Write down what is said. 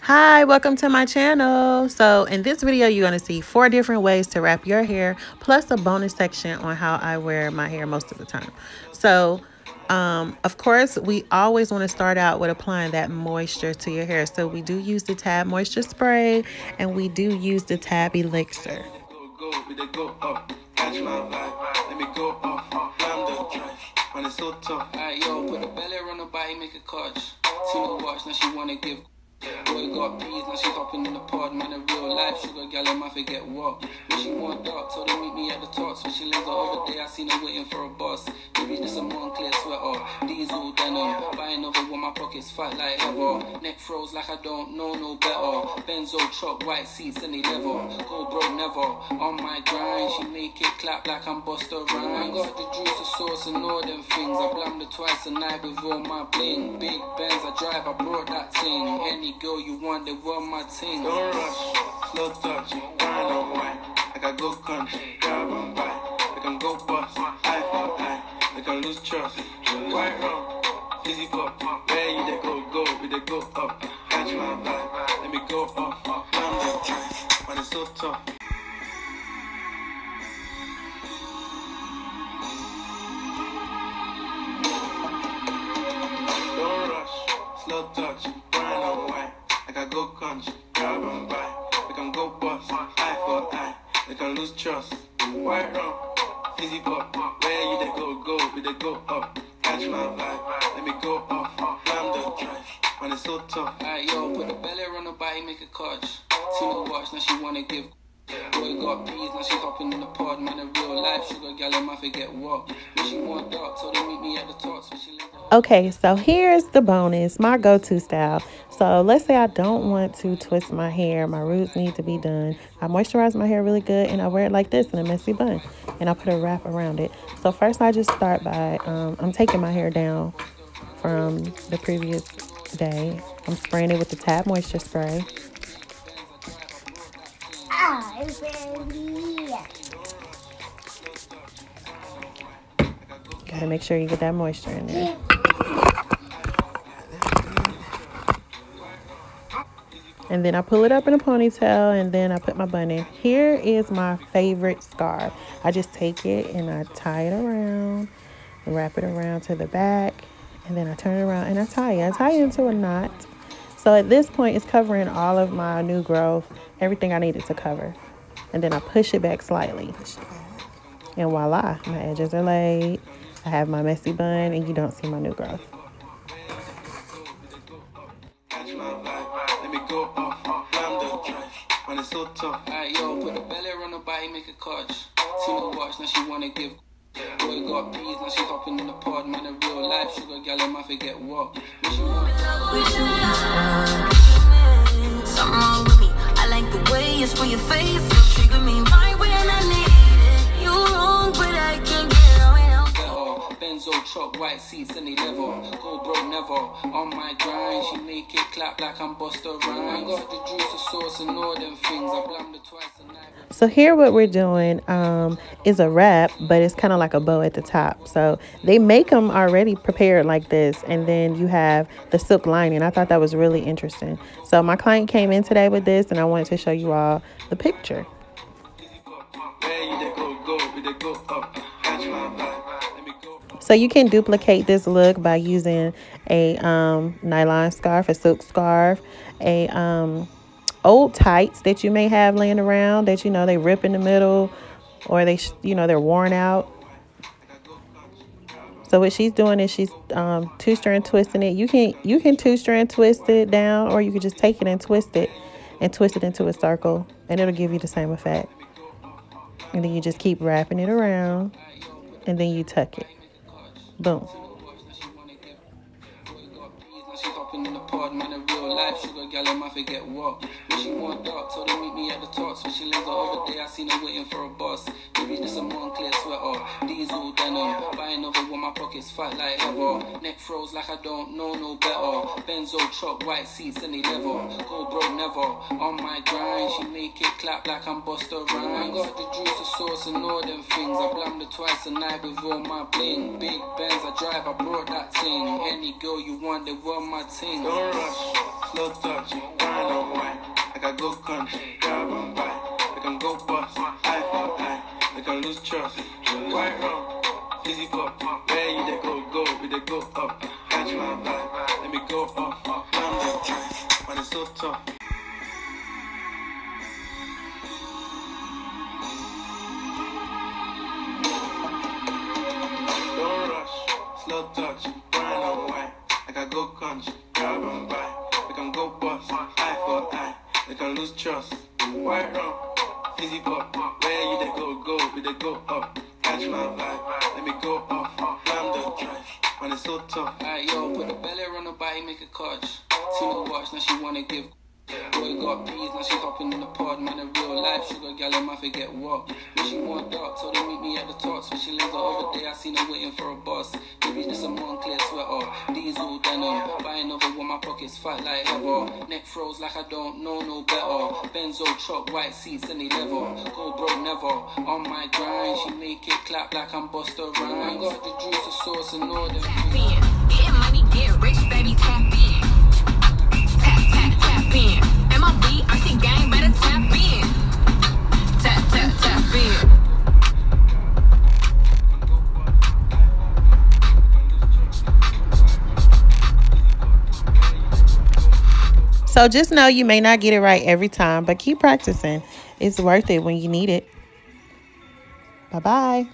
Hi, welcome to my channel. So in this video, you're going to see 4 different ways to wrap your hair, plus a bonus section on how I wear my hair most of the time. So of course, we always want to start out with applying that moisture to your hair. So we do use the Tab moisture spray, and we do use the Tab elixir. Boy got peas, now she's hopping in the pod. Man, a real life sugar gal, I forget what. When she more dark, so they meet me at the top. So she lays the other day, I seen her waiting for a boss. Maybe this a Moncler sweater, diesel denim. Buying over with my pockets fat like ever. Neck froze like I don't know no better. Benzo truck, white seats and they leather. Go broke never, on my grind. She make it clap like I'm Busta Rhymes. Got the juice, the sauce and all them things. I blammed her twice a night with all my bling. Big Benz I drive, I brought that thing. Any girl you want, they want my team. Don't rush, slow touch, grind on white. I got go country, grab and buy. They can go bust, eye for eye. They can lose trust, white rum, easy pop. Where you they go, we they go up. Catch my vibe, let me go up. I'm the type, but it's so tough. Don't rush, slow touch, grind on white. I got go country, grab and buy. They can go bust, eye for eye. They can lose trust, white rum, easy pop. Where you they go, we they go up. Catch my vibe, let me go up. I'm the type, but it's so tough. Alright, yo, put the belly on the body, make a catch. See me watch, now she wanna give. Boy got peas, now she's hopping in the pod. Man, a real life sugar gal, I forget what. When she more dark, so they meet me at the top. So she Okay, so here's the bonus, my go-to style. So let's say I don't want to twist my hair. My roots need to be done. I moisturize my hair really good, and I wear it like this in a messy bun. And I put a wrap around it. So first I just start by, I'm taking my hair down from the previous day. I'm spraying it with the Tab moisture spray. Gotta make sure you get that moisture in there. And then I pull it up in a ponytail, and then I put my bun in. Here is my favorite scarf. I just take it and I tie it around, wrap it around to the back, and then I turn it around and I tie it. I tie it into a knot. So at this point, it's covering all of my new growth, everything I needed to cover. And then I push it back slightly. And voila, my edges are laid. I have my messy bun, and you don't see my new growth. When it's so tough. Alright, yo, put the belly on the body, make a catch. See me watch, now she wanna give. Boy got peas, now she's hopping in the pod. Man, a real life sugar gal, I forget what. Something wrong with me. I like the way you spray your face. Trigger me right when I need it. You wrong, but I can't get around. Benzo truck, white seats and they leather. Go broke never, on my grind. She make it clap like I'm Busta Rhymes. Got the juice, the sauce and all them things. I blammed her twice a night. So here what we're doing is a wrap, but it's kind of like a bow at the top. So they make them already prepared like this, and then you have the silk lining. I thought that was really interesting. So my client came in today with this, and I wanted to show you all the picture. So you can duplicate this look by using a nylon scarf, a silk scarf, a old tights that you may have laying around that you know they rip in the middle, or they they're worn out. So what she's doing is she's two-strand twisting it. You can two-strand twist it down, or you could just take it and twist it into a circle, and it'll give you the same effect. And then you just keep wrapping it around, and then you tuck it. Boom. Man, a real life sugar gal, I forget what. When she more dark, so they meet me at the top. So she lays the other day, I seen her waiting for a boss. Maybe this a Moncler sweater, diesel denim. Buying over with my pockets fat like ever. Neck froze like I don't know no better. Benzo truck, white seats and they leather. Go broke never. never. On my grind, she make it clap like I'm Busta Rhymes. Got the juice, the sauce, and all them things. I blammed her twice a night with all my bling. Big Benz I drive, I brought that thing. Any girl you want, they want my thing. Don't rush, slow touch, grind on white. I got go country, grab and buy. I can go bust, eye for eye. I can lose trust, right wrong, easy pop. Where you they go, we they go up. Catch my vibe, let me go off. I'm the time, but it's so tough. Don't rush, slow touch, grind on white. I can go country, grab and buy. I can go bust, eye for eye. I can lose trust, right wrong, easy pop. Where you they go, we they go up. Catch my vibe, let me go off. I'm the drive, when it's so tough. Alright, yo, put a belly on her body, make a catch. See me watch, now she wanna give. Boy got peas, now she hopping in the pod. Man, a real life sugar gal, I might forget what. When she want dark, told her meet me at the top. So she lives the other day, I seen her waiting for a bus. Maybe just a Moncler sweater, diesel denim. Buy another one, my pockets fat like ever. Neck froze like I don't know no better. Benzo truck, white seats and they leather. Go broke never. On my grind, she make it clap like I'm Busta Rhymes. Got the juice, the sauce, and all them. Tap in, get money, get rich, baby, tap in. Tap in. MLB, I see gang, better tap in. Tap in. So just know you may not get it right every time, but keep practicing. It's worth it when you need it. Bye-bye.